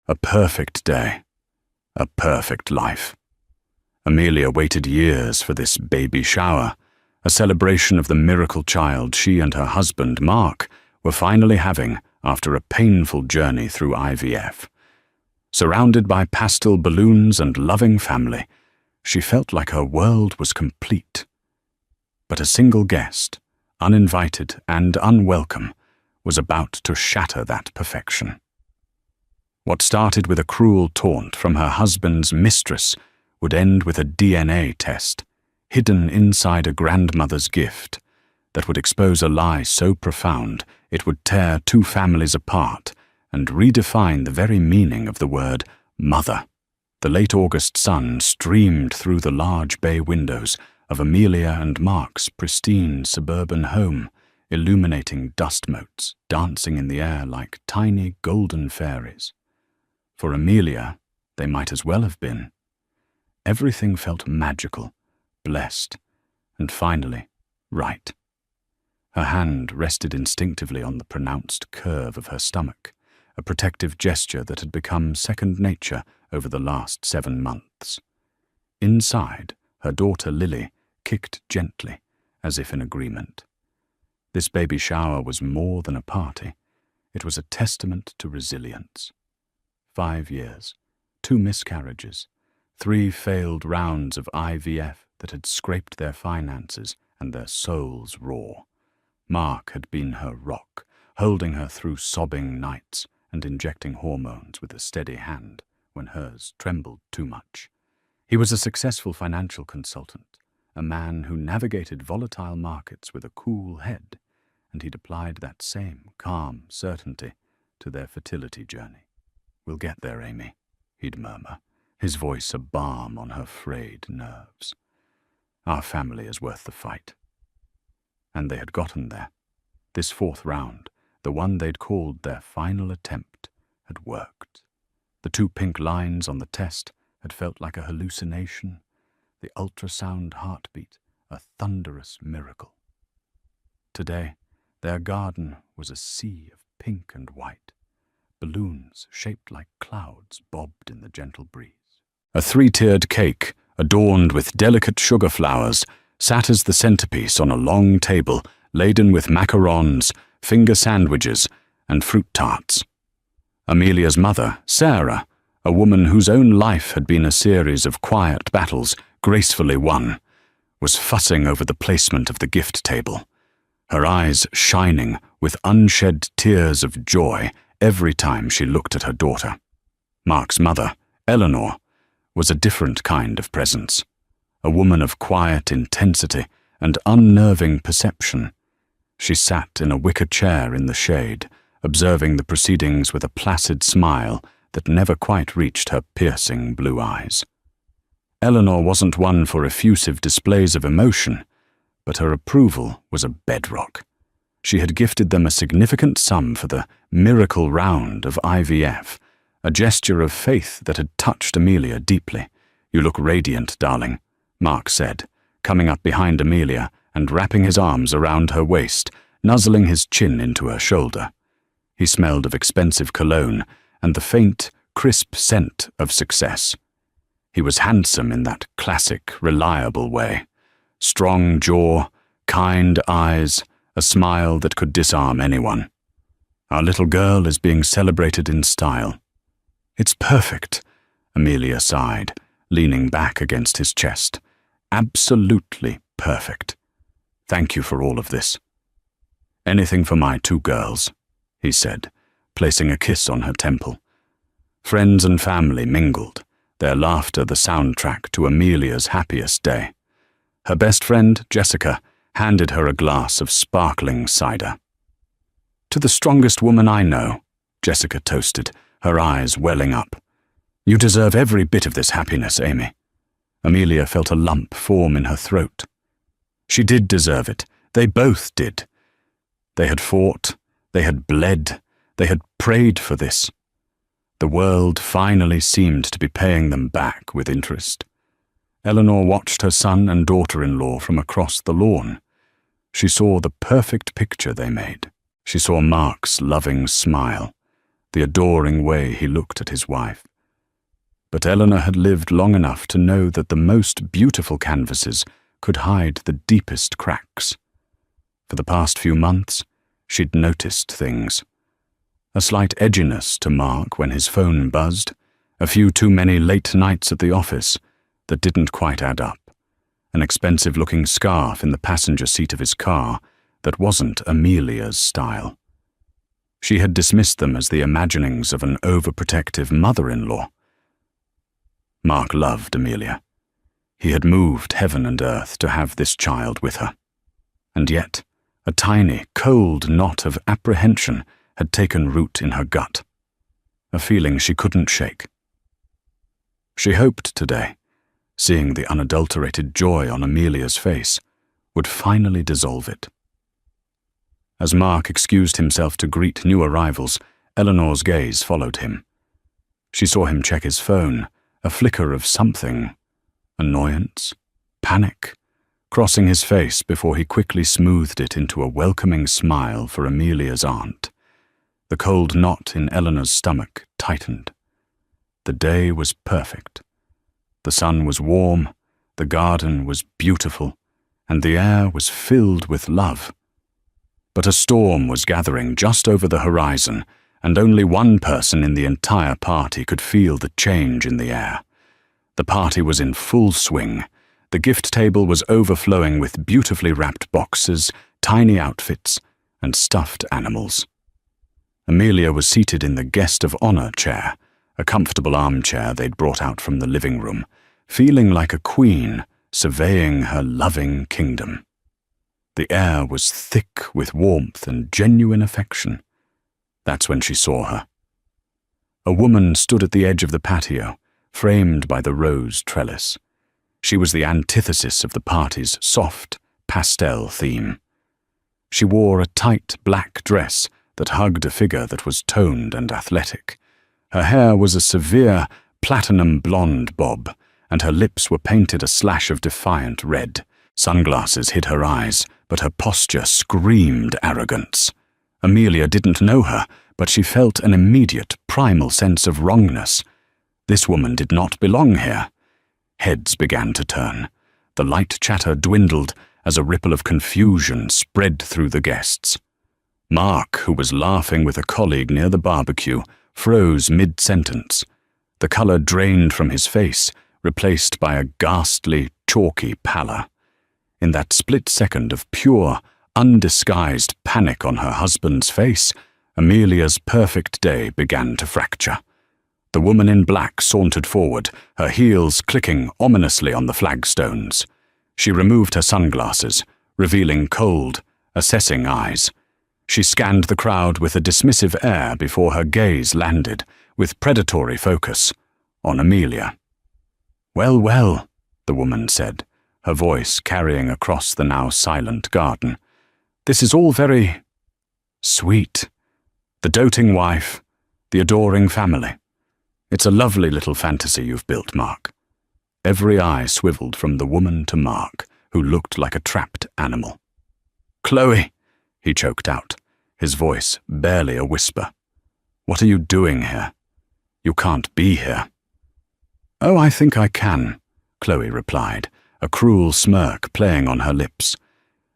A perfect day. A perfect life. Amelia waited years for this baby shower, a celebration of the miracle child she and her husband, Mark, were finally having after a painful journey through IVF. Surrounded by pastel balloons and loving family, she felt like her world was complete. But a single guest, uninvited and unwelcome, was about to shatter that perfection. What started with a cruel taunt from her husband's mistress would end with a DNA test, hidden inside a grandmother's gift, that would expose a lie so profound it would tear two families apart and redefine the very meaning of the word mother. The late August sun streamed through the large bay windows of Amelia and Mark's pristine suburban home, illuminating dust motes dancing in the air like tiny golden fairies. For Amelia, they might as well have been. Everything felt magical, blessed, and finally, right. Her hand rested instinctively on the pronounced curve of her stomach, a protective gesture that had become second nature over the last 7 months. Inside, her daughter Lily kicked gently, as if in agreement. This baby shower was more than a party. It was a testament to resilience. 5 years, 2 miscarriages, 3 failed rounds of IVF that had scraped their finances and their souls raw. Mark had been her rock, holding her through sobbing nights and injecting hormones with a steady hand when hers trembled too much. He was a successful financial consultant, a man who navigated volatile markets with a cool head, and he'd applied that same calm certainty to their fertility journey. "We'll get there, Amy," he'd murmur, his voice a balm on her frayed nerves. "Our family is worth the fight." And they had gotten there. This 4th round, the one they'd called their final attempt, had worked. The 2 pink lines on the test had felt like a hallucination, the ultrasound heartbeat a thunderous miracle. Today, their garden was a sea of pink and white. Balloons shaped like clouds bobbed in the gentle breeze. A 3-tiered cake, adorned with delicate sugar flowers, sat as the centerpiece on a long table laden with macarons, finger sandwiches, and fruit tarts. Amelia's mother, Sarah, a woman whose own life had been a series of quiet battles gracefully won, was fussing over the placement of the gift table, her eyes shining with unshed tears of joy every time she looked at her daughter. Mark's mother, Eleanor, was a different kind of presence, a woman of quiet intensity and unnerving perception. She sat in a wicker chair in the shade, observing the proceedings with a placid smile that never quite reached her piercing blue eyes. Eleanor wasn't one for effusive displays of emotion, but her approval was a bedrock. She had gifted them a significant sum for the miracle round of IVF, a gesture of faith that had touched Amelia deeply. "You look radiant, darling," Mark said, coming up behind Amelia and wrapping his arms around her waist, nuzzling his chin into her shoulder. He smelled of expensive cologne and the faint, crisp scent of success. He was handsome in that classic, reliable way. Strong jaw, kind eyes, a smile that could disarm anyone. "Our little girl is being celebrated in style." "It's perfect," Amelia sighed, leaning back against his chest. "Absolutely perfect. Thank you for all of this." "Anything for my 2 girls," he said, placing a kiss on her temple. Friends and family mingled, their laughter the soundtrack to Amelia's happiest day. Her best friend, Jessica, handed her a glass of sparkling cider. "To the strongest woman I know," Jessica toasted, her eyes welling up. "You deserve every bit of this happiness, Amy." Amelia felt a lump form in her throat. She did deserve it. They both did. They had fought, they had bled, they had prayed for this. The world finally seemed to be paying them back with interest. Eleanor watched her son and daughter-in-law from across the lawn. She saw the perfect picture they made. She saw Mark's loving smile, the adoring way he looked at his wife. But Eleanor had lived long enough to know that the most beautiful canvases could hide the deepest cracks. For the past few months, she'd noticed things. A slight edginess to Mark when his phone buzzed, a few too many late nights at the office that didn't quite add up, an expensive-looking scarf in the passenger seat of his car that wasn't Amelia's style. She had dismissed them as the imaginings of an overprotective mother-in-law. Mark loved Amelia. He had moved heaven and earth to have this child with her. And yet, a tiny, cold knot of apprehension had taken root in her gut, a feeling she couldn't shake. She hoped today, seeing the unadulterated joy on Amelia's face, would finally dissolve it. As Mark excused himself to greet new arrivals, Eleanor's gaze followed him. She saw him check his phone, a flicker of something, annoyance, panic, crossing his face before he quickly smoothed it into a welcoming smile for Amelia's aunt. The cold knot in Eleanor's stomach tightened. The day was perfect. The sun was warm, the garden was beautiful, and the air was filled with love. But a storm was gathering just over the horizon, and only one person in the entire party could feel the change in the air. The party was in full swing. The gift table was overflowing with beautifully wrapped boxes, tiny outfits, and stuffed animals. Amelia was seated in the guest of honor chair, a comfortable armchair they'd brought out from the living room, feeling like a queen surveying her loving kingdom. The air was thick with warmth and genuine affection. That's when she saw her. A woman stood at the edge of the patio, framed by the rose trellis. She was the antithesis of the party's soft, pastel theme. She wore a tight black dress that hugged a figure that was toned and athletic. Her hair was a severe, platinum blonde bob, and her lips were painted a slash of defiant red. Sunglasses hid her eyes, but her posture screamed arrogance. Amelia didn't know her, but she felt an immediate, primal sense of wrongness. This woman did not belong here. Heads began to turn. The light chatter dwindled as a ripple of confusion spread through the guests. Mark, who was laughing with a colleague near the barbecue, froze mid-sentence. The color drained from his face, replaced by a ghastly, chalky pallor. In that split second of pure, undisguised panic on her husband's face, Amelia's perfect day began to fracture. The woman in black sauntered forward, her heels clicking ominously on the flagstones. She removed her sunglasses, revealing cold, assessing eyes. She scanned the crowd with a dismissive air before her gaze landed, with predatory focus, on Amelia. "Well, well," the woman said, her voice carrying across the now silent garden. "This is all very sweet. The doting wife, the adoring family. It's a lovely little fantasy you've built, Mark." Every eye swiveled from the woman to Mark, who looked like a trapped animal. "Chloe," he choked out, his voice barely a whisper. "What are you doing here? You can't be here." "Oh, I think I can," Chloe replied, a cruel smirk playing on her lips.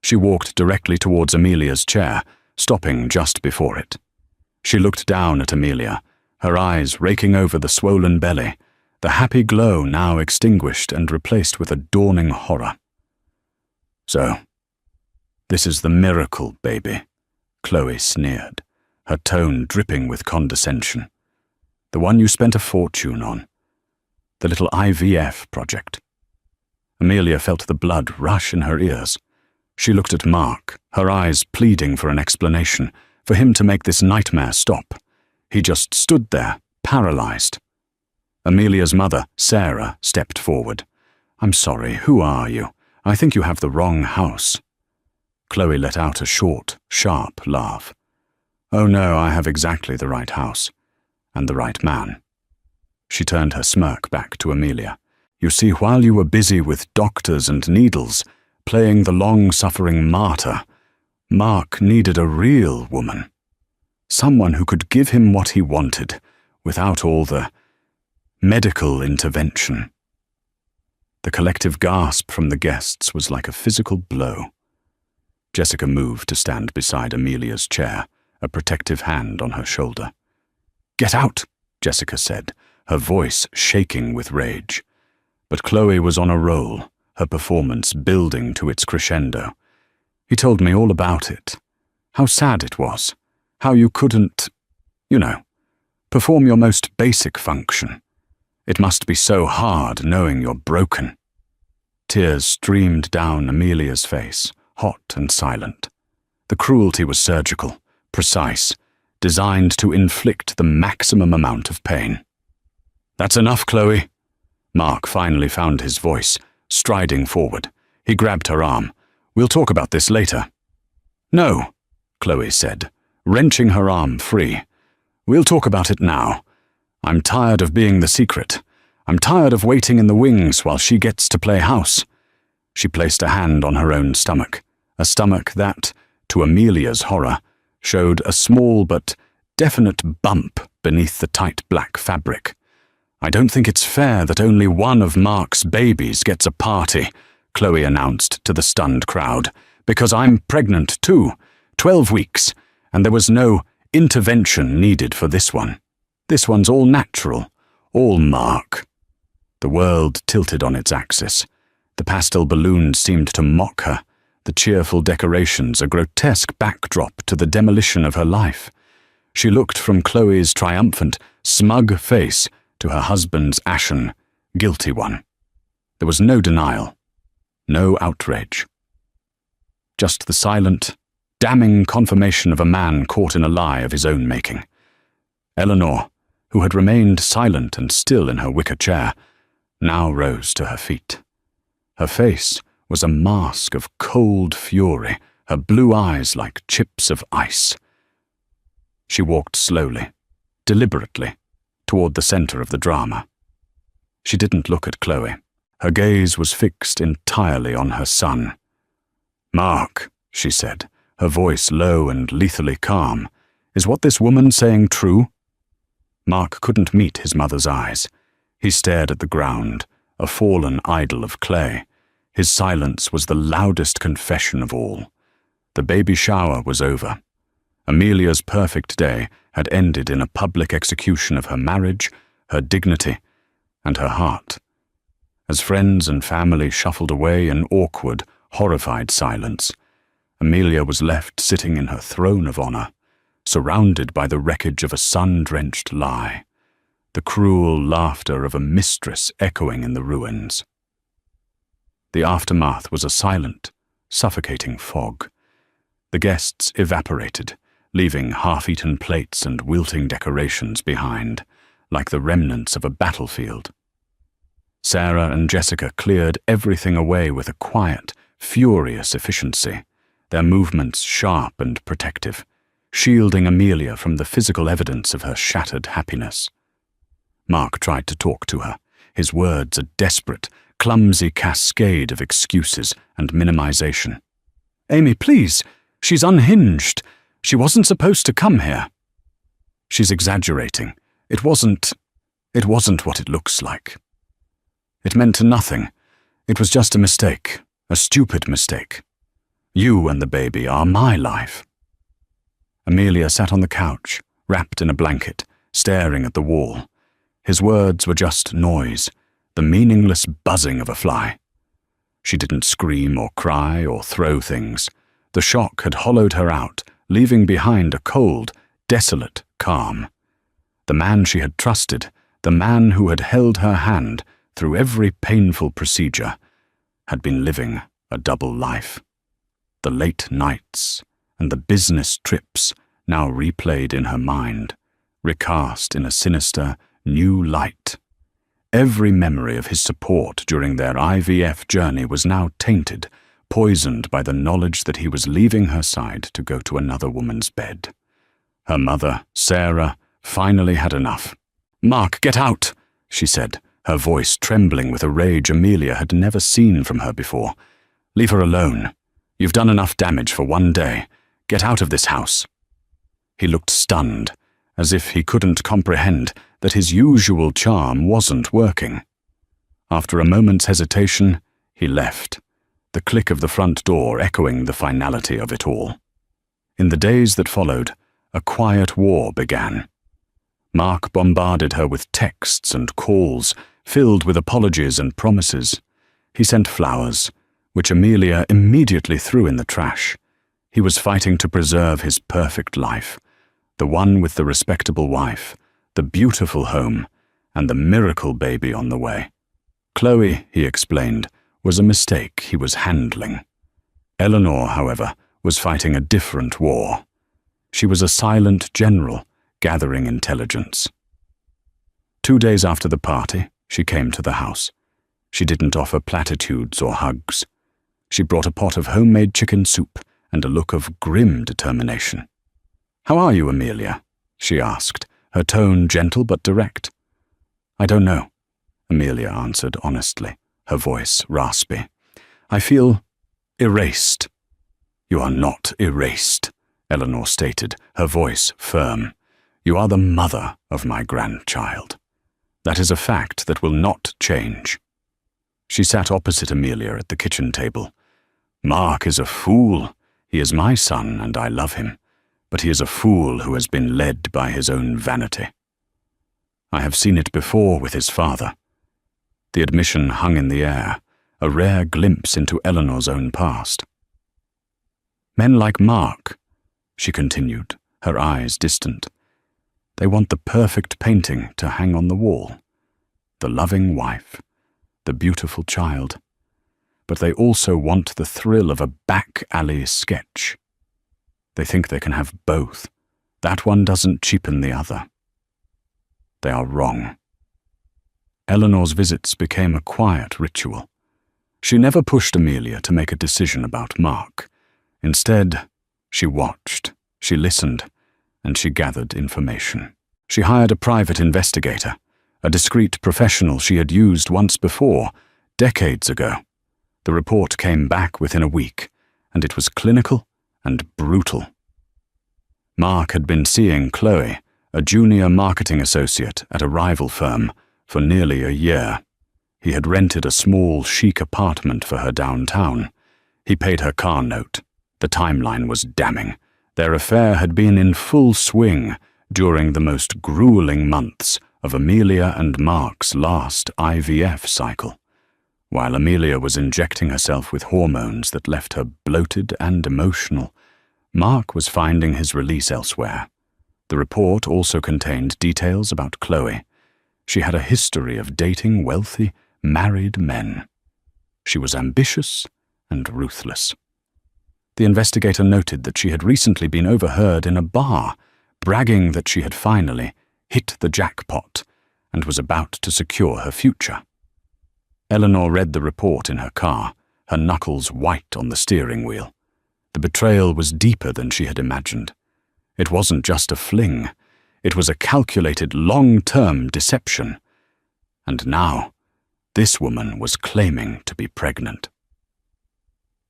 She walked directly towards Amelia's chair, stopping just before it. She looked down at Amelia, her eyes raking over the swollen belly, the happy glow now extinguished and replaced with a dawning horror. "So, this is the miracle, baby," Chloe sneered, her tone dripping with condescension. "The one you spent a fortune on. The little IVF project." Amelia felt the blood rush in her ears. She looked at Mark, her eyes pleading for an explanation, for him to make this nightmare stop. He just stood there, paralyzed. Amelia's mother, Sarah, stepped forward. "I'm sorry, who are you? I think you have the wrong house." Chloe let out a short, sharp laugh. "Oh no, I have exactly the right house. And the right man." She turned her smirk back to Amelia. "You see, while you were busy with doctors and needles, playing the long-suffering martyr, Mark needed a real woman. Someone who could give him what he wanted, without all the medical intervention. The collective gasp from the guests was like a physical blow. Jessica moved to stand beside Amelia's chair, a protective hand on her shoulder. "Get out," Jessica said, her voice shaking with rage. But Chloe was on a roll, her performance building to its crescendo. "He told me all about it. How sad it was. How you couldn't, perform your most basic function. It must be so hard knowing you're broken." Tears streamed down Amelia's face, hot and silent. The cruelty was surgical, precise, designed to inflict the maximum amount of pain. "That's enough, Chloe." Mark finally found his voice, striding forward. He grabbed her arm. "We'll talk about this later." "No," Chloe said, wrenching her arm free. "We'll talk about it now. I'm tired of being the secret. I'm tired of waiting in the wings while she gets to play house." She placed a hand on her own stomach, a stomach that, to Amelia's horror, showed a small but definite bump beneath the tight black fabric. "I don't think it's fair that only one of Mark's babies gets a party," Chloe announced to the stunned crowd, "because I'm pregnant too, 12 weeks, and there was no intervention needed for this one. This one's all natural, all Mark." The world tilted on its axis. The pastel balloons seemed to mock her, the cheerful decorations a grotesque backdrop to the demolition of her life. She looked from Chloe's triumphant, smug face to her husband's ashen, guilty one. There was no denial, no outrage. Just the silent, damning confirmation of a man caught in a lie of his own making. Eleanor, who had remained silent and still in her wicker chair, now rose to her feet. Her face was a mask of cold fury, her blue eyes like chips of ice. She walked slowly, deliberately, toward the center of the drama. She didn't look at Chloe. Her gaze was fixed entirely on her son. "Mark," she said, her voice low and lethally calm, "is what this woman's saying true?" Mark couldn't meet his mother's eyes. He stared at the ground, a fallen idol of clay. His silence was the loudest confession of all. The baby shower was over. Amelia's perfect day had ended in a public execution of her marriage, her dignity, and her heart. As friends and family shuffled away in awkward, horrified silence, Amelia was left sitting in her throne of honor, surrounded by the wreckage of a sun-drenched lie, the cruel laughter of a mistress echoing in the ruins. The aftermath was a silent, suffocating fog. The guests evaporated, leaving half-eaten plates and wilting decorations behind, like the remnants of a battlefield. Sarah and Jessica cleared everything away with a quiet, furious efficiency, their movements sharp and protective, shielding Amelia from the physical evidence of her shattered happiness. Mark tried to talk to her, his words a desperate, clumsy cascade of excuses and minimization. "Amy, please, she's unhinged. She wasn't supposed to come here." "She's exaggerating. It wasn't what it looks like. It meant nothing. It was just a mistake, a stupid mistake. You and the baby are my life." Amelia sat on the couch, wrapped in a blanket, staring at the wall. His words were just noise, the meaningless buzzing of a fly. She didn't scream or cry or throw things. The shock had hollowed her out, leaving behind a cold, desolate calm. The man she had trusted, the man who had held her hand through every painful procedure, had been living a double life. The late nights and the business trips now replayed in her mind, recast in a sinister, new light. Every memory of his support during their IVF journey was now tainted, poisoned by the knowledge that he was leaving her side to go to another woman's bed. Her mother, Sarah, finally had enough. "Mark, get out," she said, her voice trembling with a rage Amelia had never seen from her before. "Leave her alone. You've done enough damage for one day. Get out of this house." He looked stunned, as if he couldn't comprehend that his usual charm wasn't working. After a moment's hesitation, he left, the click of the front door echoing the finality of it all. In the days that followed, a quiet war began. Mark bombarded her with texts and calls, filled with apologies and promises. He sent flowers, which Amelia immediately threw in the trash. He was fighting to preserve his perfect life, the one with the respectable wife, the beautiful home, and the miracle baby on the way. Chloe, he explained, was a mistake he was handling. Eleanor, however, was fighting a different war. She was a silent general, gathering intelligence. 2 days after the party, she came to the house. She didn't offer platitudes or hugs. She brought a pot of homemade chicken soup and a look of grim determination. "How are you, Amelia?" she asked, her tone gentle but direct. "I don't know," Amelia answered honestly, her voice raspy. "I feel erased." "You are not erased," Eleanor stated, her voice firm. "You are the mother of my grandchild. That is a fact that will not change." She sat opposite Amelia at the kitchen table. "Mark is a fool. He is my son, and I love him. But he is a fool who has been led by his own vanity. I have seen it before with his father." The admission hung in the air, a rare glimpse into Eleanor's own past. "Men like Mark," she continued, her eyes distant. "They want the perfect painting to hang on the wall. The loving wife, the beautiful child. But they also want the thrill of a back-alley sketch. They think they can have both. That one doesn't cheapen the other. They are wrong." Eleanor's visits became a quiet ritual. She never pushed Amelia to make a decision about Mark. Instead, she watched, she listened, and she gathered information. She hired a private investigator, a discreet professional she had used once before, decades ago. The report came back within a week, and it was clinical and brutal. Mark had been seeing Chloe, a junior marketing associate at a rival firm, for nearly a year. He had rented a small, chic apartment for her downtown. He paid her car note. The timeline was damning. Their affair had been in full swing during the most grueling months of Amelia and Mark's last IVF cycle. While Amelia was injecting herself with hormones that left her bloated and emotional, Mark was finding his release elsewhere. The report also contained details about Chloe. She had a history of dating wealthy, married men. She was ambitious and ruthless. The investigator noted that she had recently been overheard in a bar, bragging that she had finally hit the jackpot and was about to secure her future. Eleanor read the report in her car, her knuckles white on the steering wheel. The betrayal was deeper than she had imagined. It wasn't just a fling. It was a calculated long-term deception. And now, this woman was claiming to be pregnant.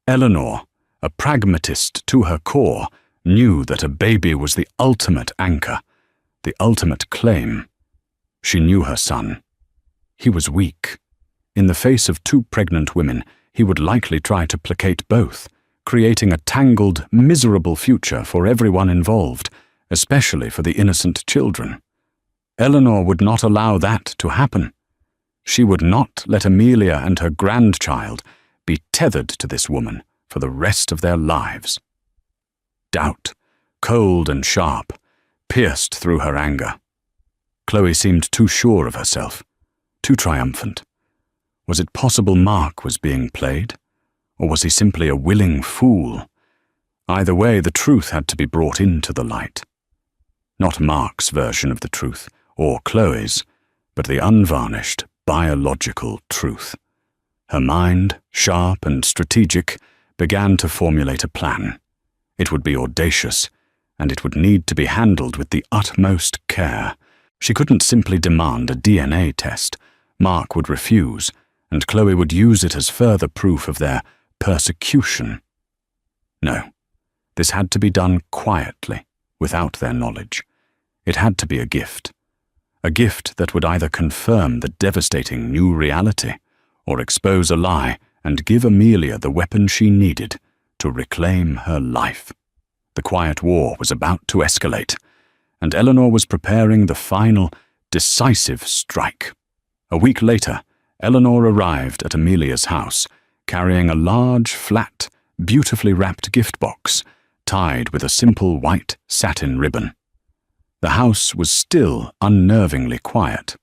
Eleanor, a pragmatist to her core, knew that a baby was the ultimate anchor, the ultimate claim. She knew her son. He was weak. In the face of 2 pregnant women, he would likely try to placate both, creating a tangled, miserable future for everyone involved, especially for the innocent children. Eleanor would not allow that to happen. She would not let Amelia and her grandchild be tethered to this woman for the rest of their lives. Doubt, cold and sharp, pierced through her anger. Chloe seemed too sure of herself, too triumphant. Was it possible Mark was being played? Or was he simply a willing fool? Either way, the truth had to be brought into the light. Not Mark's version of the truth, or Chloe's, but the unvarnished, biological truth. Her mind, sharp and strategic, began to formulate a plan. It would be audacious, and it would need to be handled with the utmost care. She couldn't simply demand a DNA test. Mark would refuse, and Chloe would use it as further proof of their persecution. No, this had to be done quietly, without their knowledge. It had to be a gift that would either confirm the devastating new reality or expose a lie and give Amelia the weapon she needed to reclaim her life. The quiet war was about to escalate, and Eleanor was preparing the final, decisive strike. A week later, Eleanor arrived at Amelia's house, carrying a large, flat, beautifully wrapped gift box, tied with a simple white satin ribbon. The house was still unnervingly quiet.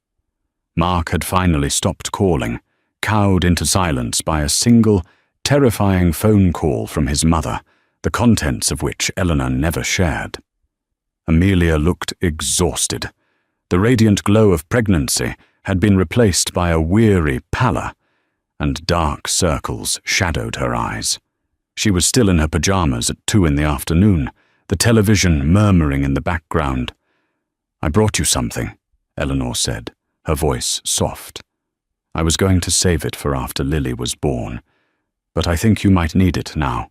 Mark had finally stopped calling, cowed into silence by a single, terrifying phone call from his mother, the contents of which Eleanor never shared. Amelia looked exhausted. The radiant glow of pregnancy had been replaced by a weary pallor, and dark circles shadowed her eyes. She was still in her pajamas at 2 p.m, the television murmuring in the background. "I brought you something," Eleanor said, her voice soft. "I was going to save it for after Lily was born, but I think you might need it now."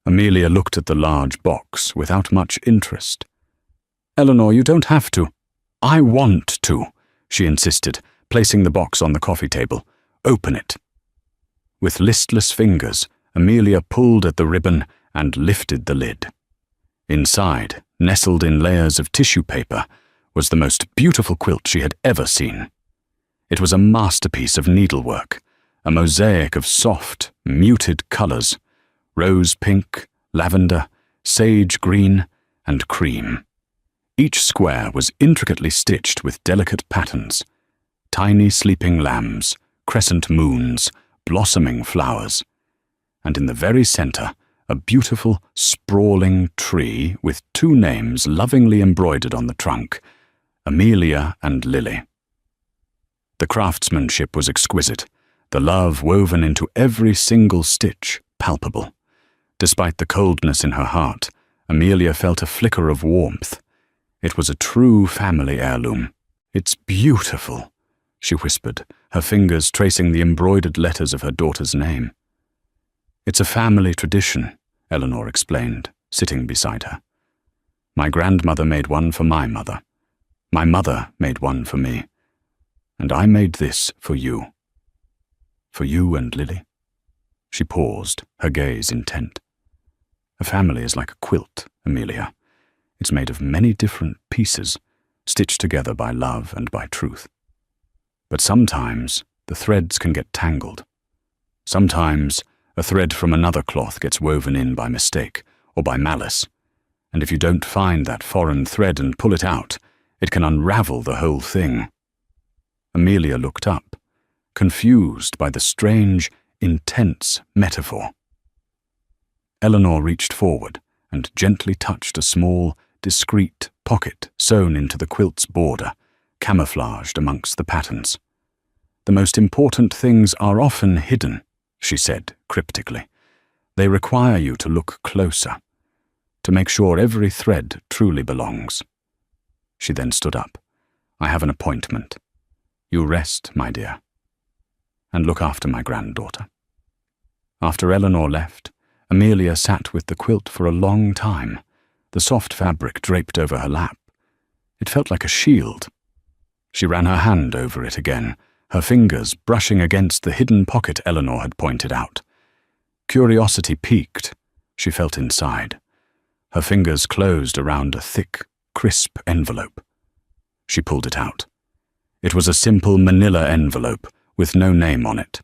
Amelia looked at the large box without much interest. "Eleanor, you don't have to." "I want to," she insisted, placing the box on the coffee table. "Open it." With listless fingers, Amelia pulled at the ribbon and lifted the lid. Inside, nestled in layers of tissue paper, was the most beautiful quilt she had ever seen. It was a masterpiece of needlework, a mosaic of soft, muted colors: rose pink, lavender, sage green, and cream. Each square was intricately stitched with delicate patterns: tiny sleeping lambs, crescent moons, blossoming flowers, and in the very center, a beautiful, sprawling tree with 2 names lovingly embroidered on the trunk: Amelia and Lily. The craftsmanship was exquisite, the love woven into every single stitch palpable. Despite the coldness in her heart, Amelia felt a flicker of warmth. It was a true family heirloom. "It's beautiful," she whispered, her fingers tracing the embroidered letters of her daughter's name. "It's a family tradition," Eleanor explained, sitting beside her. "My grandmother made one for my mother. My mother made one for me. And I made this for you." "For you and Lily?" She paused, her gaze intent. "A family is like a quilt, Amelia. It's made of many different pieces, stitched together by love and by truth. But sometimes the threads can get tangled. Sometimes a thread from another cloth gets woven in by mistake or by malice, and if you don't find that foreign thread and pull it out, it can unravel the whole thing." Amelia looked up, confused by the strange, intense metaphor. Eleanor reached forward and gently touched a small, discreet pocket sewn into the quilt's border, camouflaged amongst the patterns. "The most important things are often hidden," she said cryptically. "They require you to look closer, to make sure every thread truly belongs." She then stood up. "I have an appointment. You rest, my dear, and look after my granddaughter." After Eleanor left, Amelia sat with the quilt for a long time, the soft fabric draped over her lap. It felt like a shield. She ran her hand over it again, her fingers brushing against the hidden pocket Eleanor had pointed out. Curiosity piqued. She felt inside. Her fingers closed around a thick, crisp envelope. She pulled it out. It was a simple manila envelope with no name on it.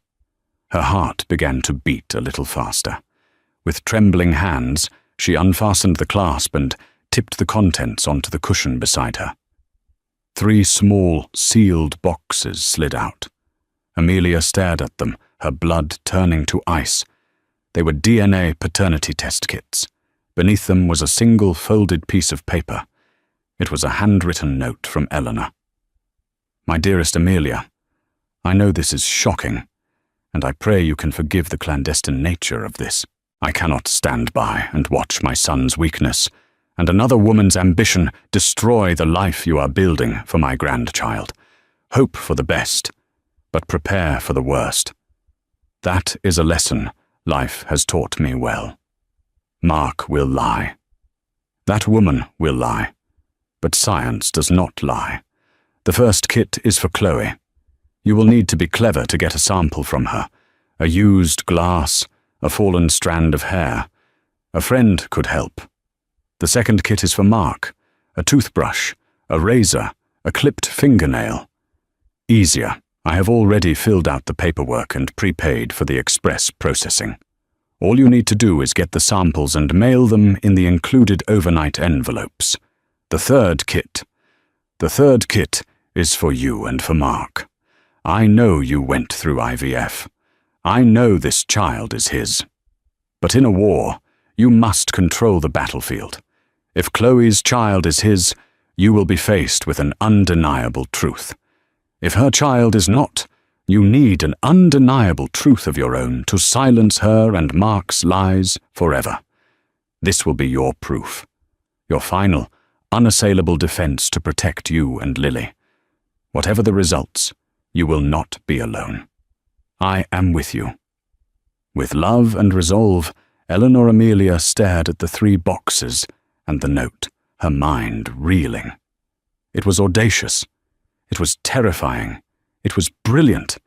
Her heart began to beat a little faster. With trembling hands, she unfastened the clasp and tipped the contents onto the cushion beside her. 3 small, sealed boxes slid out. Amelia stared at them, her blood turning to ice. They were DNA paternity test kits. Beneath them was a single folded piece of paper. It was a handwritten note from Eleanor. "My dearest Amelia, I know this is shocking, and I pray you can forgive the clandestine nature of this. I cannot stand by and watch my son's weakness and another woman's ambition destroy the life you are building for my grandchild. Hope for the best, but prepare for the worst. That is a lesson life has taught me well. Mark will lie. That woman will lie, but science does not lie. The first kit is for Chloe. You will need to be clever to get a sample from her. A used glass, a fallen strand of hair. A friend could help. The second kit is for Mark. A toothbrush, a razor, a clipped fingernail. Easier. I have already filled out the paperwork and prepaid for the express processing. All you need to do is get the samples and mail them in the included overnight envelopes. The third kit is for you and for Mark. I know you went through IVF. I know this child is his. But in a war, you must control the battlefield. If Chloe's child is his, you will be faced with an undeniable truth. If her child is not, you need an undeniable truth of your own to silence her and Mark's lies forever. This will be your proof, your final, unassailable defense to protect you and Lily. Whatever the results, you will not be alone. I am with you. With love and resolve, Eleanor Amelia stared at the 3 boxes and the note, her mind reeling. It was audacious. It was terrifying. It was brilliant.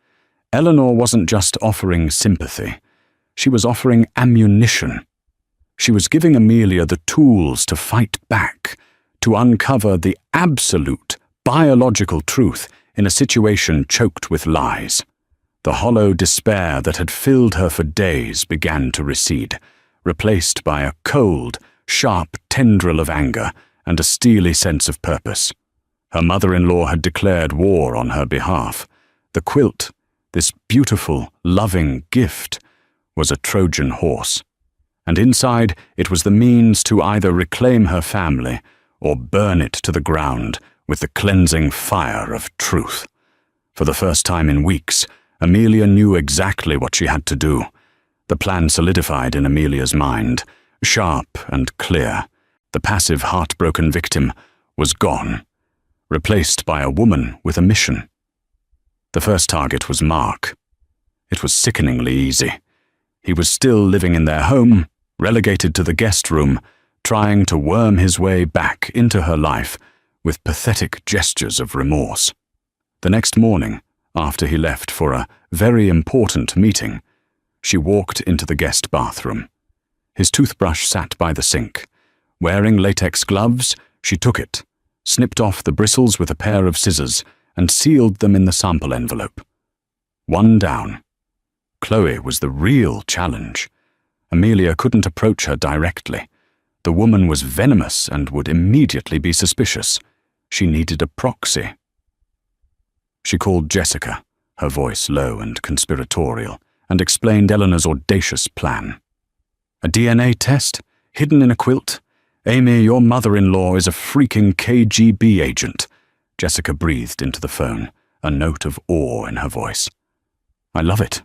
Eleanor wasn't just offering sympathy. She was offering ammunition. She was giving Amelia the tools to fight back, to uncover the absolute biological truth in a situation choked with lies. The hollow despair that had filled her for days began to recede, replaced by a cold, sharp tendril of anger and a steely sense of purpose. Her mother-in-law had declared war on her behalf. The quilt, this beautiful, loving gift, was a Trojan horse. And inside it was the means to either reclaim her family or burn it to the ground with the cleansing fire of truth. For the first time in weeks, Amelia knew exactly what she had to do. The plan solidified in Amelia's mind, sharp and clear. The passive, heartbroken victim was gone, replaced by a woman with a mission. The first target was Mark. It was sickeningly easy. He was still living in their home, relegated to the guest room, trying to worm his way back into her life with pathetic gestures of remorse. The next morning, after he left for a very important meeting, she walked into the guest bathroom. His toothbrush sat by the sink. Wearing latex gloves, she took it, snipped off the bristles with a pair of scissors, and sealed them in the sample envelope. One down. Chloe was the real challenge. Amelia couldn't approach her directly. The woman was venomous and would immediately be suspicious. She needed a proxy. She called Jessica, her voice low and conspiratorial, and explained Eleanor's audacious plan. A DNA test? Hidden in a quilt? Amy, your mother-in-law is a freaking KGB agent. Jessica breathed into the phone, a note of awe in her voice. I love it.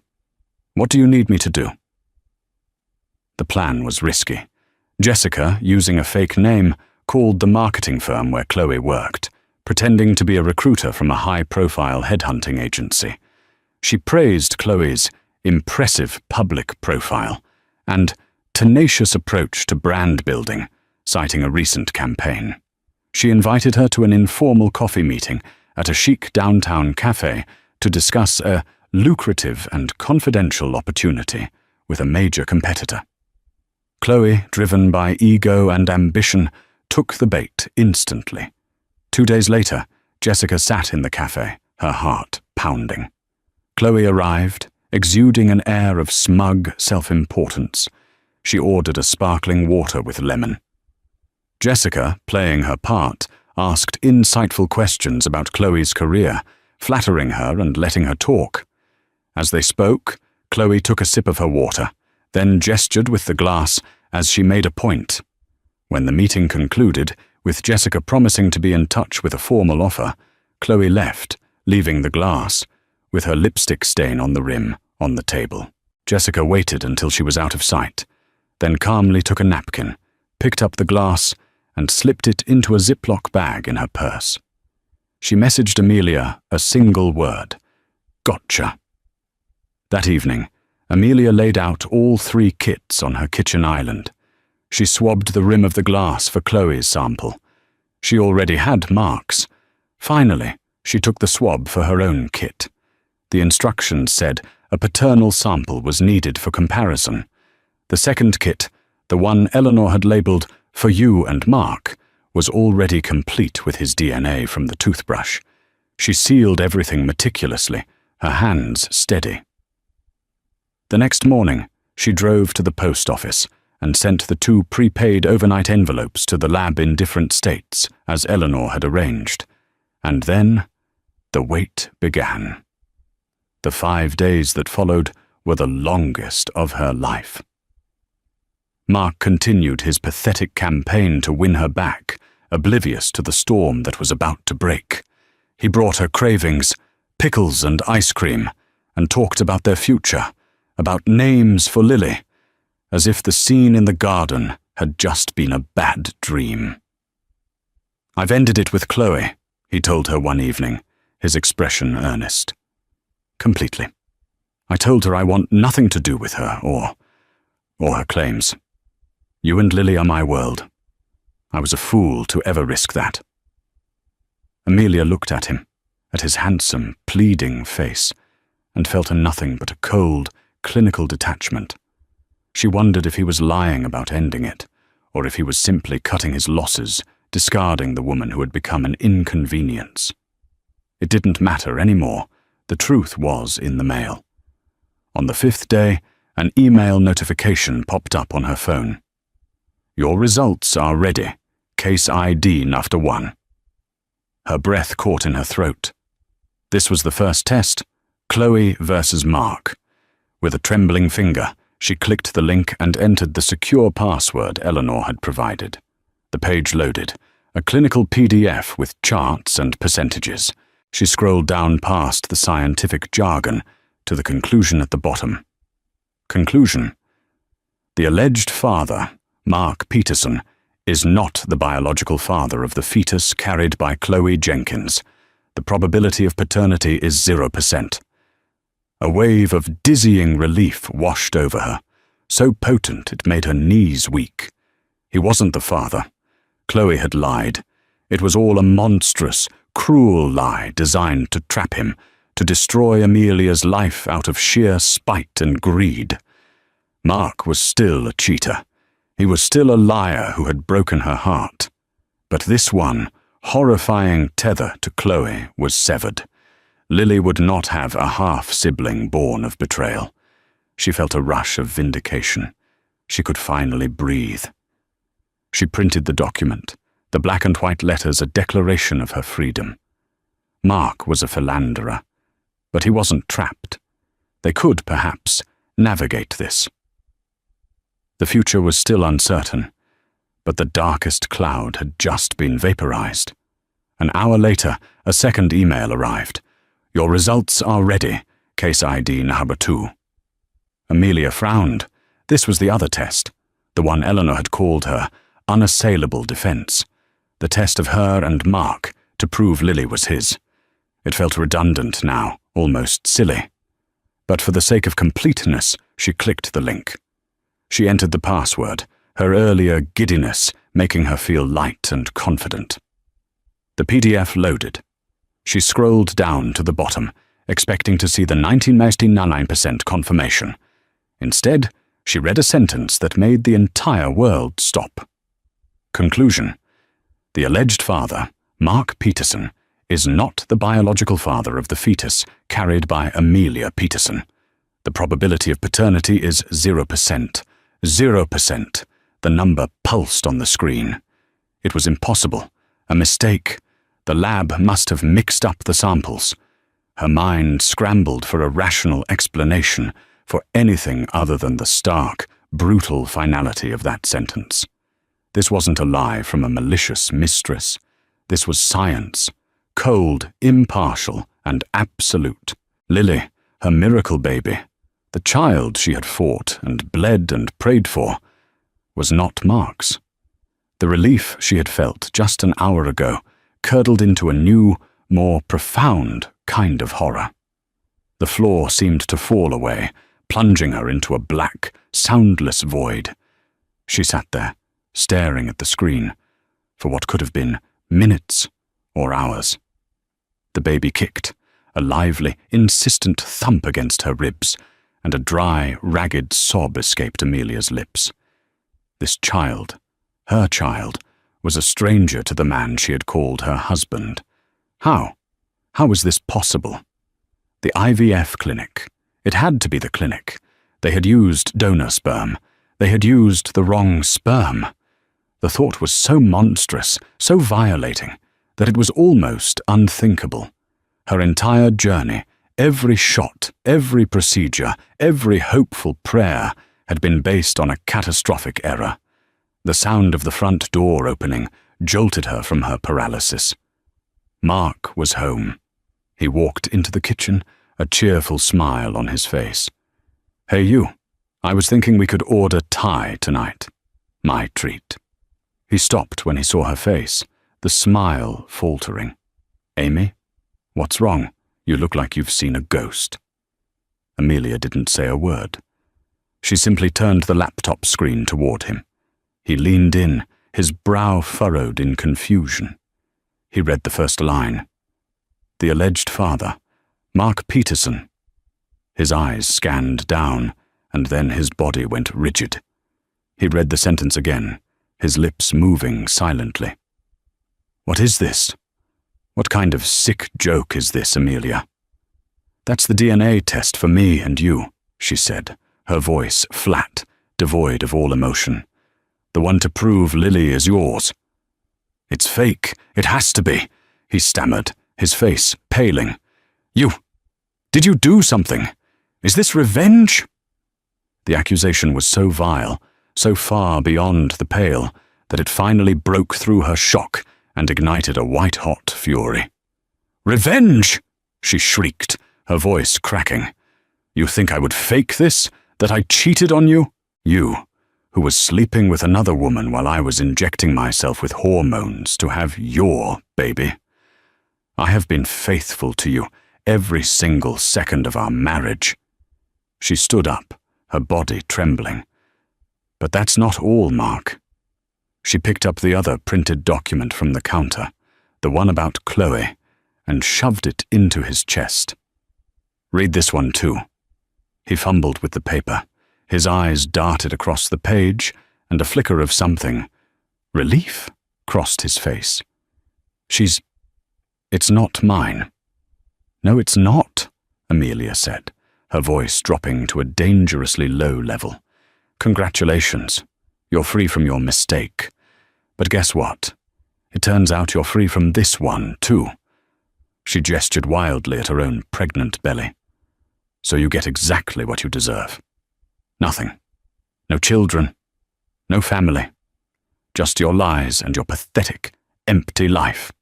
What do you need me to do? The plan was risky. Jessica, using a fake name, called the marketing firm where Chloe worked, pretending to be a recruiter from a high-profile headhunting agency. She praised Chloe's impressive public profile and tenacious approach to brand building, citing a recent campaign. She invited her to an informal coffee meeting at a chic downtown cafe to discuss a lucrative and confidential opportunity with a major competitor. Chloe, driven by ego and ambition, took the bait instantly. 2 days later, Jessica sat in the cafe, her heart pounding. Chloe arrived, exuding an air of smug self-importance. She ordered a sparkling water with lemon. Jessica, playing her part, asked insightful questions about Chloe's career, flattering her and letting her talk. As they spoke, Chloe took a sip of her water, then gestured with the glass as she made a point. When the meeting concluded, with Jessica promising to be in touch with a formal offer, Chloe left, leaving the glass, with her lipstick stain on the rim, on the table. Jessica waited until she was out of sight, then calmly took a napkin, picked up the glass, and slipped it into a Ziploc bag in her purse. She messaged Amelia a single word: "Gotcha." That evening, Amelia laid out all 3 kits on her kitchen island. She swabbed the rim of the glass for Chloe's sample. She already had Mark's. Finally, she took the swab for her own kit. The instructions said a paternal sample was needed for comparison. The second kit, the one Eleanor had labelled "For you and Mark," was already complete with his DNA from the toothbrush. She sealed everything meticulously, her hands steady. The next morning, she drove to the post office and sent the 2 prepaid overnight envelopes to the lab in different states, as Eleanor had arranged. And then, the wait began. The 5 days that followed were the longest of her life. Mark continued his pathetic campaign to win her back, oblivious to the storm that was about to break. He brought her cravings, pickles and ice cream, and talked about their future, about names for Lily, as if the scene in the garden had just been a bad dream. "I've ended it with Chloe," he told her one evening, his expression earnest. "Completely. I told her I want nothing to do with her or her claims. You and Lily are my world. I was a fool to ever risk that." Amelia looked at him, at his handsome, pleading face, and felt nothing but a cold, clinical detachment. She wondered if he was lying about ending it, or if he was simply cutting his losses, discarding the woman who had become an inconvenience. It didn't matter anymore. The truth was in the mail. On the 5th day, an email notification popped up on her phone. "Your results are ready. Case ID after 1. Her breath caught in her throat. This was the first test, Chloe versus Mark. With a trembling finger, she clicked the link and entered the secure password Eleanor had provided. The page loaded, a clinical PDF with charts and percentages. She scrolled down past the scientific jargon to the conclusion at the bottom. Conclusion: the alleged father, Mark Peterson, is not the biological father of the fetus carried by Chloe Jenkins. The probability of paternity is 0%. A wave of dizzying relief washed over her, so potent it made her knees weak. He wasn't the father. Chloe had lied. It was all a monstrous, cruel lie designed to trap him, to destroy Amelia's life out of sheer spite and greed. Mark was still a cheater. He was still a liar who had broken her heart. But this one, horrifying tether to Chloe was severed. Lily would not have a half-sibling born of betrayal. She felt a rush of vindication. She could finally breathe. She printed the document, the black and white letters a declaration of her freedom. Mark was a philanderer, but he wasn't trapped. They could, perhaps, navigate this. The future was still uncertain, but the darkest cloud had just been vaporized. An hour later, a second email arrived. "Your results are ready. Case ID number 2. Amelia frowned. This was the other test, the one Eleanor had called her unassailable defense, the test of her and Mark to prove Lily was his. It felt redundant now, almost silly. But for the sake of completeness, she clicked the link. She entered the password, her earlier giddiness making her feel light and confident. The PDF loaded. She scrolled down to the bottom, expecting to see the 99% confirmation. Instead, she read a sentence that made the entire world stop. Conclusion: the alleged father, Mark Peterson, is not the biological father of the fetus carried by Amelia Peterson. The probability of paternity is 0%. 0%. The number pulsed on the screen. It was impossible. A mistake. The lab must have mixed up the samples. Her mind scrambled for a rational explanation for anything other than the stark, brutal finality of that sentence. This wasn't a lie from a malicious mistress. This was science, cold, impartial, and absolute. Lily, her miracle baby, the child she had fought and bled and prayed for, was not Mark's. The relief she had felt just an hour ago curdled into a new, more profound kind of horror. The floor seemed to fall away, plunging her into a black, soundless void. She sat there, staring at the screen for what could have been minutes or hours. The baby kicked, a lively, insistent thump against her ribs, and a dry, ragged sob escaped Amelia's lips. This child, her child, was a stranger to the man she had called her husband. How? How was this possible? The IVF clinic. It had to be the clinic. They had used donor sperm. They had used the wrong sperm. The thought was so monstrous, so violating, that it was almost unthinkable. Her entire journey, every shot, every procedure, every hopeful prayer had been based on a catastrophic error. The sound of the front door opening jolted her from her paralysis. Mark was home. He walked into the kitchen, a cheerful smile on his face. "Hey you, I was thinking we could order Thai tonight. My treat." He stopped when he saw her face, the smile faltering. "Amy? What's wrong? You look like you've seen a ghost." Amelia didn't say a word. She simply turned the laptop screen toward him. He leaned in, his brow furrowed in confusion. He read the first line. The alleged father, Mark Peterson. His eyes scanned down, and then his body went rigid. He read the sentence again, his lips moving silently. "What is this? What kind of sick joke is this, Amelia?" "That's the DNA test for me and you," she said, her voice flat, devoid of all emotion. "The one to prove Lily is yours." "It's fake. It has to be," he stammered, his face paling. Did you do something? Is this revenge?" The accusation was so vile, so far beyond the pale, that it finally broke through her shock and ignited a white-hot fury. "Revenge!" she shrieked, her voice cracking. "You think I would fake this? That I cheated on you? You, who was sleeping with another woman while I was injecting myself with hormones to have your baby. I have been faithful to you every single second of our marriage." She stood up, her body trembling. "But that's not all, Mark." She picked up the other printed document from the counter, the one about Chloe, and shoved it into his chest. "Read this one too." He fumbled with the paper. His eyes darted across the page, and a flicker of something, relief, crossed his face. It's not mine." "No, it's not," Amelia said, her voice dropping to a dangerously low level. "Congratulations. You're free from your mistake. But guess what? It turns out you're free from this one, too." She gestured wildly at her own pregnant belly. "So you get exactly what you deserve. Nothing. No children. No family. Just your lies and your pathetic, empty life."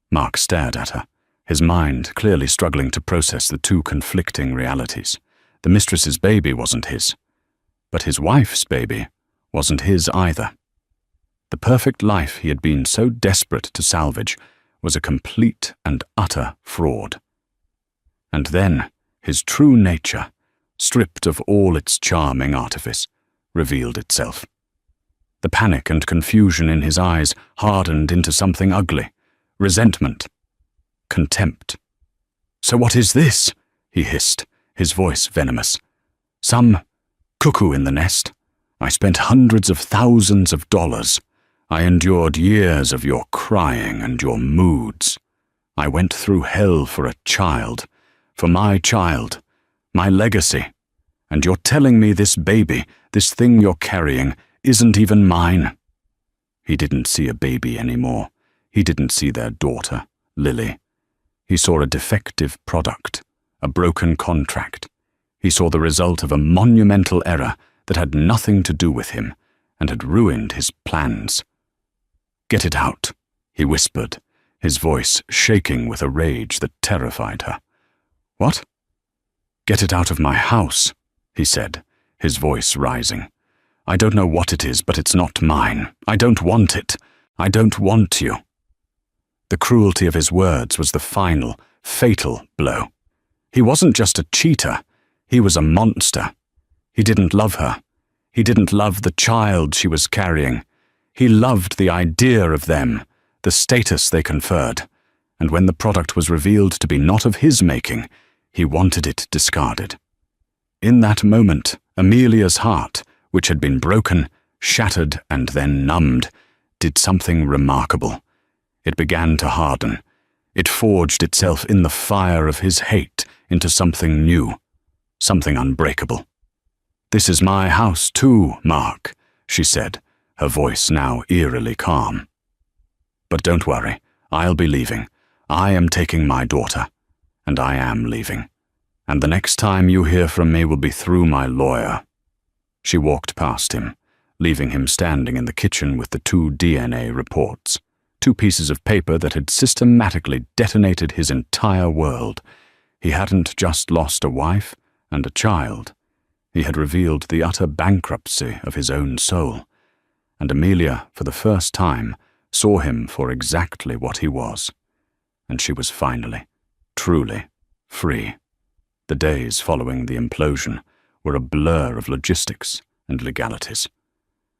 Mark stared at her, his mind clearly struggling to process the two conflicting realities. The mistress's baby wasn't his, but his wife's baby wasn't his either. The perfect life he had been so desperate to salvage was a complete and utter fraud. And then his true nature, stripped of all its charming artifice, revealed itself. The panic and confusion in his eyes hardened into something ugly, resentment, contempt. "So what is this?" he hissed, his voice venomous. "Some cuckoo in the nest? I spent hundreds of thousands of dollars. I endured years of your crying and your moods. I went through hell for a child, for my child, my legacy. And you're telling me this baby, this thing you're carrying, isn't even mine?" He didn't see a baby anymore. He didn't see their daughter, Lily. He saw a defective product, a broken contract. He saw the result of a monumental error that had nothing to do with him and had ruined his plans. "Get it out," he whispered, his voice shaking with a rage that terrified her. "What?" "Get it out of my house," he said, his voice rising. "I don't know what it is, but it's not mine. I don't want it. I don't want you." The cruelty of his words was the final, fatal blow. He wasn't just a cheater. He was a monster. He didn't love her. He didn't love the child she was carrying. He loved the idea of them, the status they conferred, and when the product was revealed to be not of his making, he wanted it discarded. In that moment, Amelia's heart, which had been broken, shattered, and then numbed, did something remarkable. It began to harden. It forged itself in the fire of his hate into something new, something unbreakable. "This is my house too, Mark," she said, her voice now eerily calm. "But don't worry, I'll be leaving. I am taking my daughter, and I am leaving. And the next time you hear from me will be through my lawyer." She walked past him, leaving him standing in the kitchen with the 2 DNA reports, 2 pieces of paper that had systematically detonated his entire world. He hadn't just lost a wife and a child. He had revealed the utter bankruptcy of his own soul, and Amelia, for the first time, saw him for exactly what he was. And she was finally, truly, free. The days following the implosion were a blur of logistics and legalities.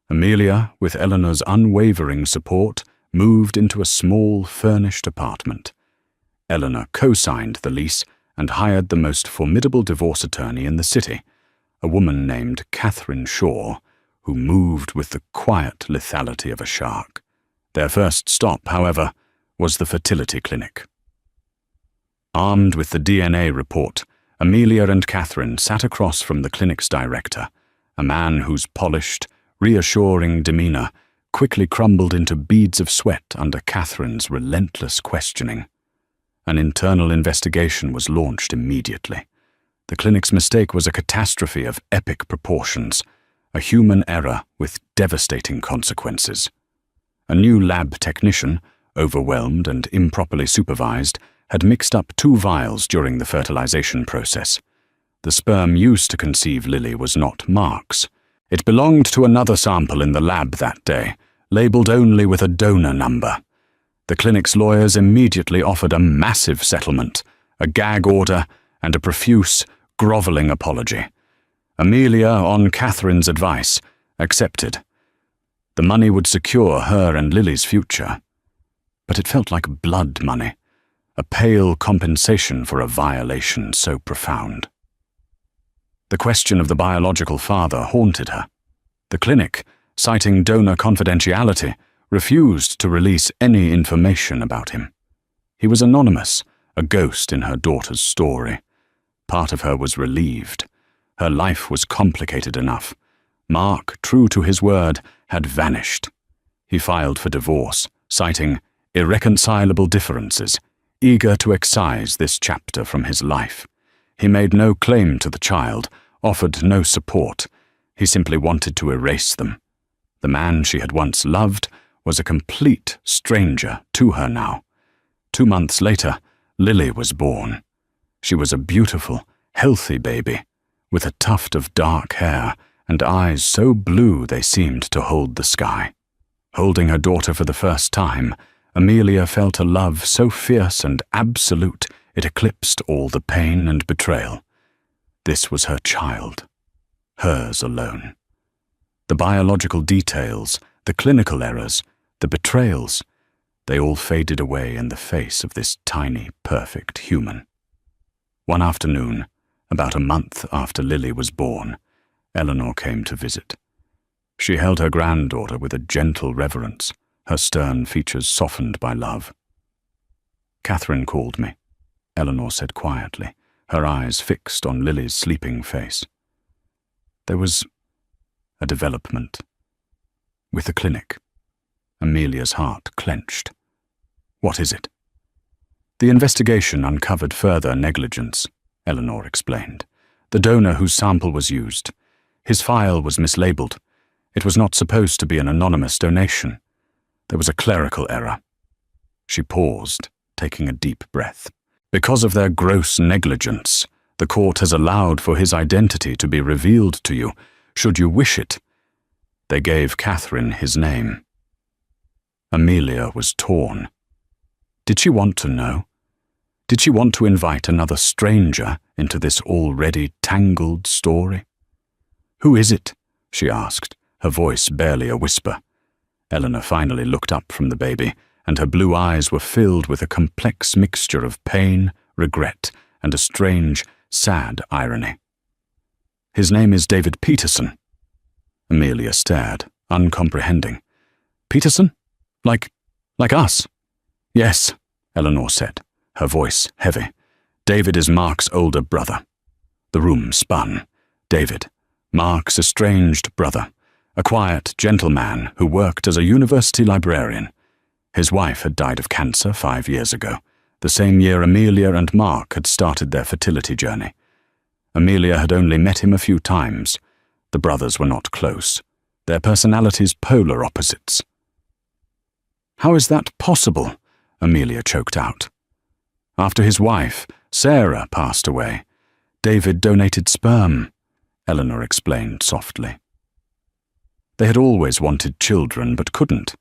Amelia, with Eleanor's unwavering support, moved into a small, furnished apartment. Eleanor co-signed the lease and hired the most formidable divorce attorney in the city, a woman named Catherine Shaw, who moved with the quiet lethality of a shark. Their first stop, however, was the fertility clinic. Armed with the DNA report, Amelia and Catherine sat across from the clinic's director, a man whose polished, reassuring demeanor quickly crumbled into beads of sweat under Catherine's relentless questioning. An internal investigation was launched immediately. The clinic's mistake was a catastrophe of epic proportions, a human error with devastating consequences. A new lab technician, overwhelmed and improperly supervised, had mixed up 2 vials during the fertilization process. The sperm used to conceive Lily was not Mark's. It belonged to another sample in the lab that day, labeled only with a donor number. The clinic's lawyers immediately offered a massive settlement, a gag order, and a profuse, groveling apology. Amelia, on Catherine's advice, accepted. The money would secure her and Lily's future. But it felt like blood money, a pale compensation for a violation so profound. The question of the biological father haunted her. The clinic, citing donor confidentiality, refused to release any information about him. He was anonymous, a ghost in her daughter's story. Part of her was relieved. Her life was complicated enough. Mark, true to his word, had vanished. He filed for divorce, citing irreconcilable differences, eager to excise this chapter from his life. He made no claim to the child, offered no support. He simply wanted to erase them. The man she had once loved was a complete stranger to her now. 2 months later, Lily was born. She was a beautiful, healthy baby, with a tuft of dark hair and eyes so blue they seemed to hold the sky. Holding her daughter for the first time, Amelia felt a love so fierce and absolute it eclipsed all the pain and betrayal. This was her child, hers alone. The biological details, the clinical errors, the betrayals, they all faded away in the face of this tiny, perfect human. One afternoon, about a month after Lily was born, Eleanor came to visit. She held her granddaughter with a gentle reverence, her stern features softened by love. "Catherine called me," Eleanor said quietly, her eyes fixed on Lily's sleeping face. "There was a development. With the clinic." Amelia's heart clenched. "What is it?" "The investigation uncovered further negligence," Eleanor explained. "The donor whose sample was used. His file was mislabeled. It was not supposed to be an anonymous donation. There was a clerical error." She paused, taking a deep breath. "Because of their gross negligence, the court has allowed for his identity to be revealed to you, should you wish it. They gave Catherine his name." Amelia was torn. Did she want to know? Did she want to invite another stranger into this already tangled story? "Who is it?" she asked, her voice barely a whisper. Eleanor finally looked up from the baby, and her blue eyes were filled with a complex mixture of pain, regret, and a strange, sad irony. "His name is David Peterson." Amelia stared, uncomprehending. "Peterson? Like us?" "Yes," Eleanor said, her voice heavy. "David is Mark's older brother." The room spun. David, Mark's estranged brother, a quiet, gentle man who worked as a university librarian. His wife had died of cancer 5 years ago, the same year Amelia and Mark had started their fertility journey. Amelia had only met him a few times. The brothers were not close, their personalities polar opposites. "How is that possible?" Amelia choked out. "After his wife, Sarah, passed away, David donated sperm," Eleanor explained softly. They had always wanted children but couldn't.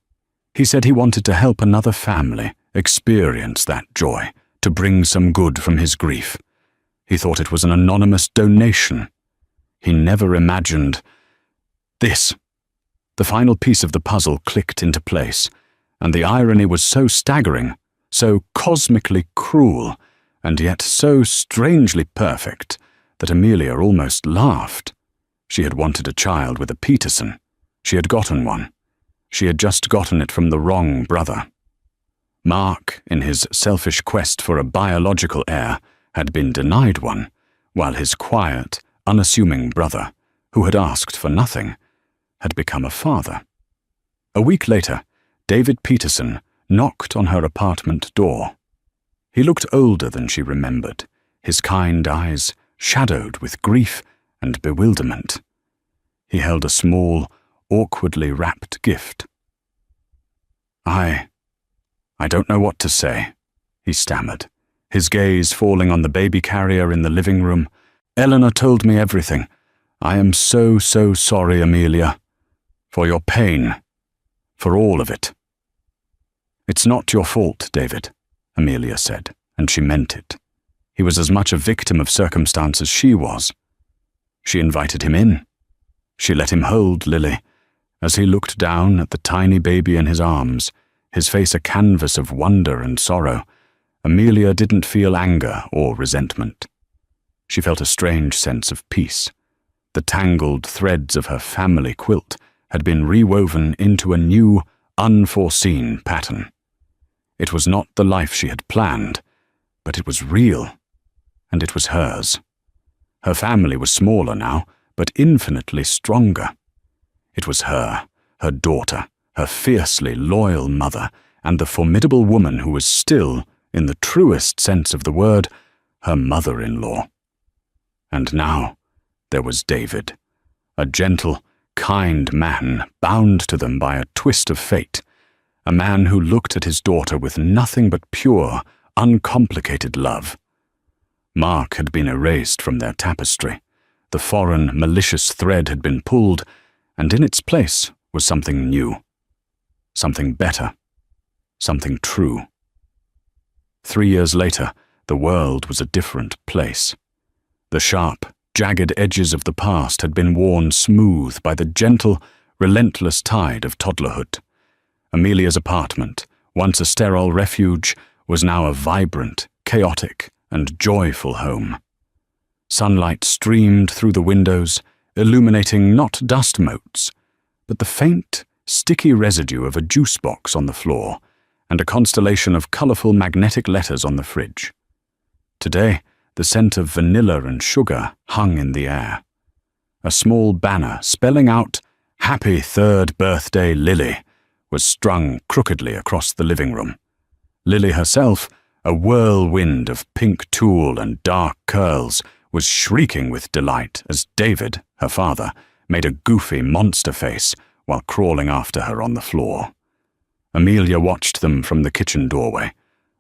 He said he wanted to help another family experience that joy, to bring some good from his grief. He thought it was an anonymous donation. He never imagined this. The final piece of the puzzle clicked into place, and the irony was so staggering, so cosmically cruel, and yet so strangely perfect, that Amelia almost laughed. She had wanted a child with a Peterson. She had gotten one. She had just gotten it from the wrong brother. Mark, in his selfish quest for a biological heir, had been denied one, while his quiet, unassuming brother, who had asked for nothing, had become a father. A week later, David Peterson knocked on her apartment door. He looked older than she remembered, his kind eyes shadowed with grief and bewilderment. He held a small, awkwardly wrapped gift. I don't know what to say," he stammered, his gaze falling on the baby carrier in the living room. "Eleanor told me everything. I am so sorry, Amelia. For your pain. For all of it." "It's not your fault, David," Amelia said, and she meant it. He was as much a victim of circumstance as she was. She invited him in. She let him hold Lily. As he looked down at the tiny baby in his arms, his face a canvas of wonder and sorrow, Amelia didn't feel anger or resentment. She felt a strange sense of peace. The tangled threads of her family quilt had been rewoven into a new, unforeseen pattern. It was not the life she had planned, but it was real, and it was hers. Her family was smaller now, but infinitely stronger. It was her daughter, her fiercely loyal mother, and the formidable woman who was still, in the truest sense of the word, her mother-in-law. And now there was David, a gentle, kind man bound to them by a twist of fate, a man who looked at his daughter with nothing but pure, uncomplicated love. Mark had been erased from their tapestry. The foreign, malicious thread had been pulled, and in its place was something new, something better, something true. 3 years later, the world was a different place. The sharp, jagged edges of the past had been worn smooth by the gentle, relentless tide of toddlerhood. Amelia's apartment, once a sterile refuge, was now a vibrant, chaotic, and joyful home. Sunlight streamed through the windows, illuminating not dust motes, but the faint, sticky residue of a juice box on the floor and a constellation of colorful magnetic letters on the fridge. Today, the scent of vanilla and sugar hung in the air. A small banner spelling out "Happy 3rd Birthday, Lily" was strung crookedly across the living room. Lily herself, a whirlwind of pink tulle and dark curls, was shrieking with delight as David, her father, made a goofy monster face while crawling after her on the floor. Amelia watched them from the kitchen doorway,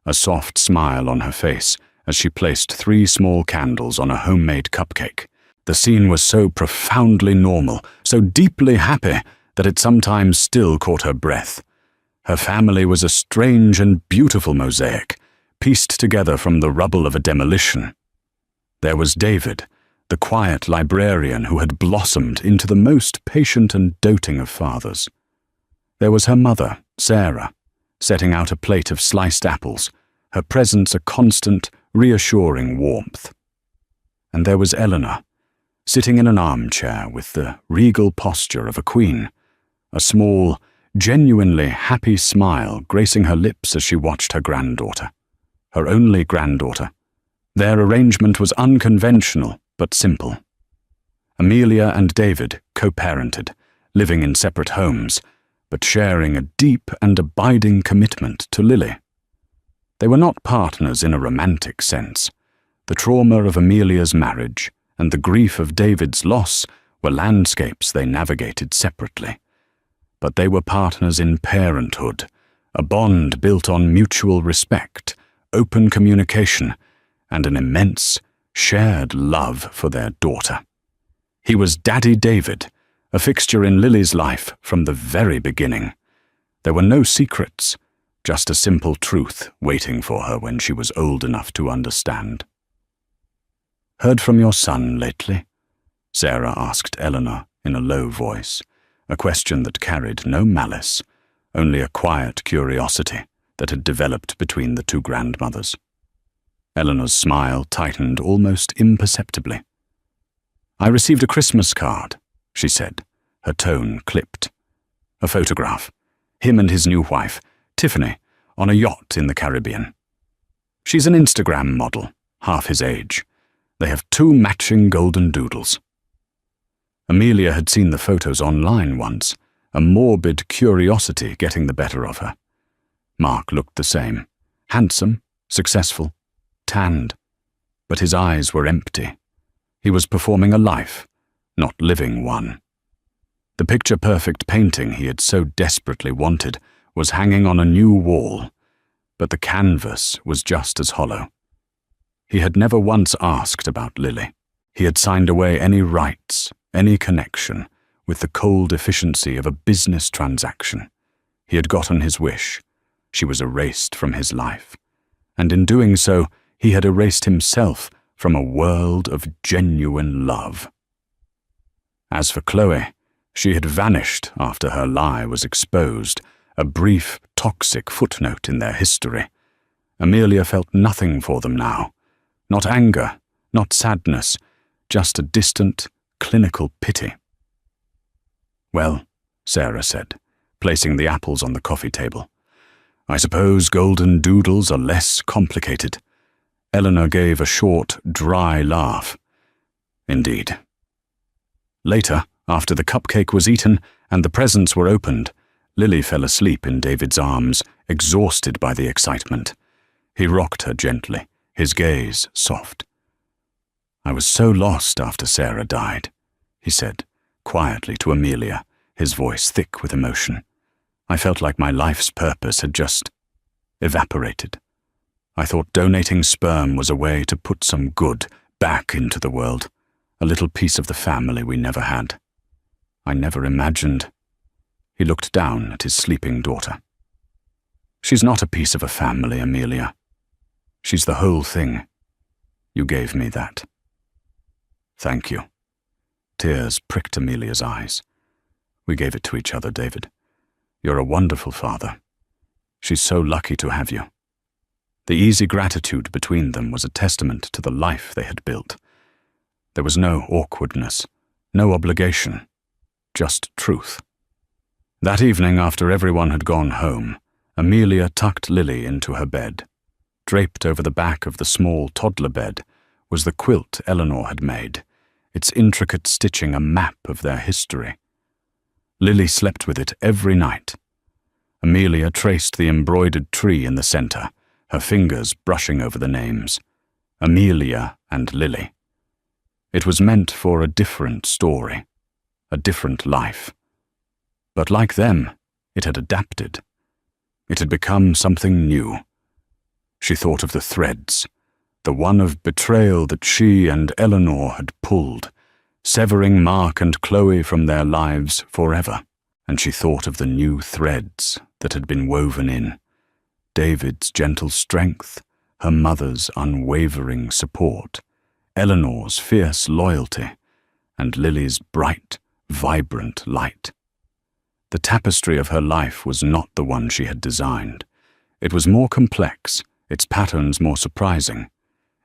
a soft smile on her face as she placed 3 small candles on a homemade cupcake. The scene was so profoundly normal, so deeply happy, that it sometimes still caught her breath. Her family was a strange and beautiful mosaic, pieced together from the rubble of a demolition. There was David, the quiet librarian who had blossomed into the most patient and doting of fathers. There was her mother, Sarah, setting out a plate of sliced apples, her presence a constant, reassuring warmth. And there was Eleanor, sitting in an armchair with the regal posture of a queen, a small, genuinely happy smile gracing her lips as she watched her granddaughter, her only granddaughter. Their arrangement was unconventional but simple. Amelia and David co-parented, living in separate homes, but sharing a deep and abiding commitment to Lily. They were not partners in a romantic sense. The trauma of Amelia's marriage and the grief of David's loss were landscapes they navigated separately. But they were partners in parenthood, a bond built on mutual respect, open communication, and an immense, shared love for their daughter. He was Daddy David, a fixture in Lily's life from the very beginning. There were no secrets, just a simple truth waiting for her when she was old enough to understand. "Heard from your son lately?" Sarah asked Eleanor in a low voice, a question that carried no malice, only a quiet curiosity that had developed between the two grandmothers. Eleanor's smile tightened almost imperceptibly. "I received a Christmas card," she said, her tone clipped. "A photograph. Him and his new wife, Tiffany, on a yacht in the Caribbean. She's an Instagram model, half his age. They have 2 matching golden doodles." Amelia had seen the photos online once, a morbid curiosity getting the better of her. Mark looked the same, handsome, successful, tanned, but his eyes were empty. He was performing a life, not living one. The picture-perfect painting he had so desperately wanted was hanging on a new wall, but the canvas was just as hollow. He had never once asked about Lily. He had signed away any rights, any connection, with the cold efficiency of a business transaction. He had gotten his wish. She was erased from his life. And in doing so, he had erased himself from a world of genuine love. As for Chloe, she had vanished after her lie was exposed, a brief, toxic footnote in their history. Amelia felt nothing for them now. Not anger, not sadness, just a distant, clinical pity. "Well," Sarah said, placing the apples on the coffee table, "I suppose golden doodles are less complicated." Eleanor gave a short, dry laugh. "Indeed." Later, after the cupcake was eaten and the presents were opened, Lily fell asleep in David's arms, exhausted by the excitement. He rocked her gently, his gaze soft. "I was so lost after Sarah died," he said, quietly to Amelia, his voice thick with emotion. "I felt like my life's purpose had just evaporated. I thought donating sperm was a way to put some good back into the world, a little piece of the family we never had. I never imagined." He looked down at his sleeping daughter. "She's not a piece of a family, Amelia. She's the whole thing. You gave me that." "Thank you." Tears pricked Amelia's eyes. "We gave it to each other, David. You're a wonderful father. She's so lucky to have you." The easy gratitude between them was a testament to the life they had built. There was no awkwardness, no obligation, just truth. That evening, after everyone had gone home, Amelia tucked Lily into her bed. Draped over the back of the small toddler bed was the quilt Eleanor had made, its intricate stitching a map of their history. Lily slept with it every night. Amelia traced the embroidered tree in the center, her fingers brushing over the names, Amelia and Lily. It was meant for a different story, a different life. But like them, it had adapted. It had become something new. She thought of the threads, the one of betrayal that she and Eleanor had pulled, severing Mark and Chloe from their lives forever. And she thought of the new threads that had been woven in, David's gentle strength, her mother's unwavering support, Eleanor's fierce loyalty and Lily's bright, vibrant light. The tapestry of her life was not the one she had designed. It was more complex, its patterns more surprising.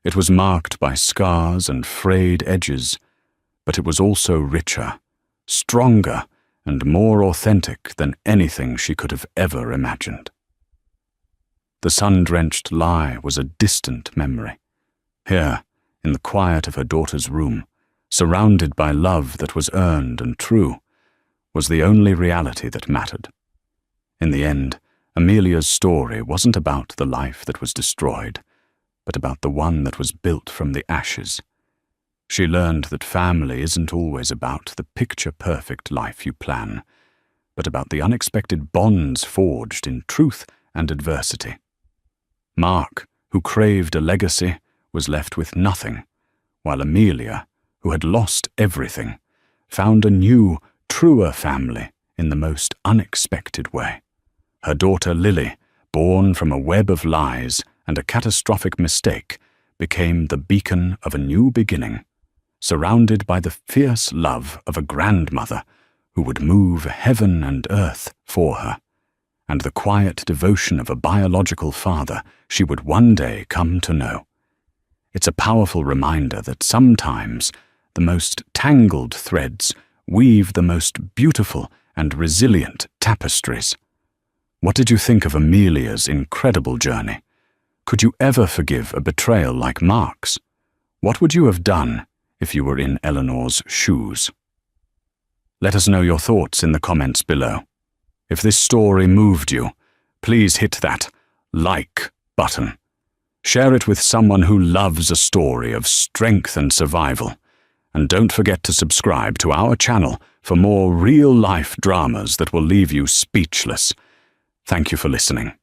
It was marked by scars and frayed edges, but it was also richer, stronger, and more authentic than anything she could have ever imagined. The sun-drenched lie was a distant memory. Here, in the quiet of her daughter's room, surrounded by love that was earned and true, was the only reality that mattered. In the end, Amelia's story wasn't about the life that was destroyed, but about the one that was built from the ashes. She learned that family isn't always about the picture-perfect life you plan, but about the unexpected bonds forged in truth and adversity. Mark, who craved a legacy, was left with nothing, while Amelia, who had lost everything, found a new, truer family in the most unexpected way. Her daughter Lily, born from a web of lies and a catastrophic mistake, became the beacon of a new beginning, surrounded by the fierce love of a grandmother who would move heaven and earth for her, and the quiet devotion of a biological father she would one day come to know. It's a powerful reminder that sometimes the most tangled threads weave the most beautiful and resilient tapestries. What did you think of Amelia's incredible journey? Could you ever forgive a betrayal like Mark's? What would you have done if you were in Eleanor's shoes? Let us know your thoughts in the comments below. If this story moved you, please hit that like button. Share it with someone who loves a story of strength and survival. And don't forget to subscribe to our channel for more real-life dramas that will leave you speechless. Thank you for listening.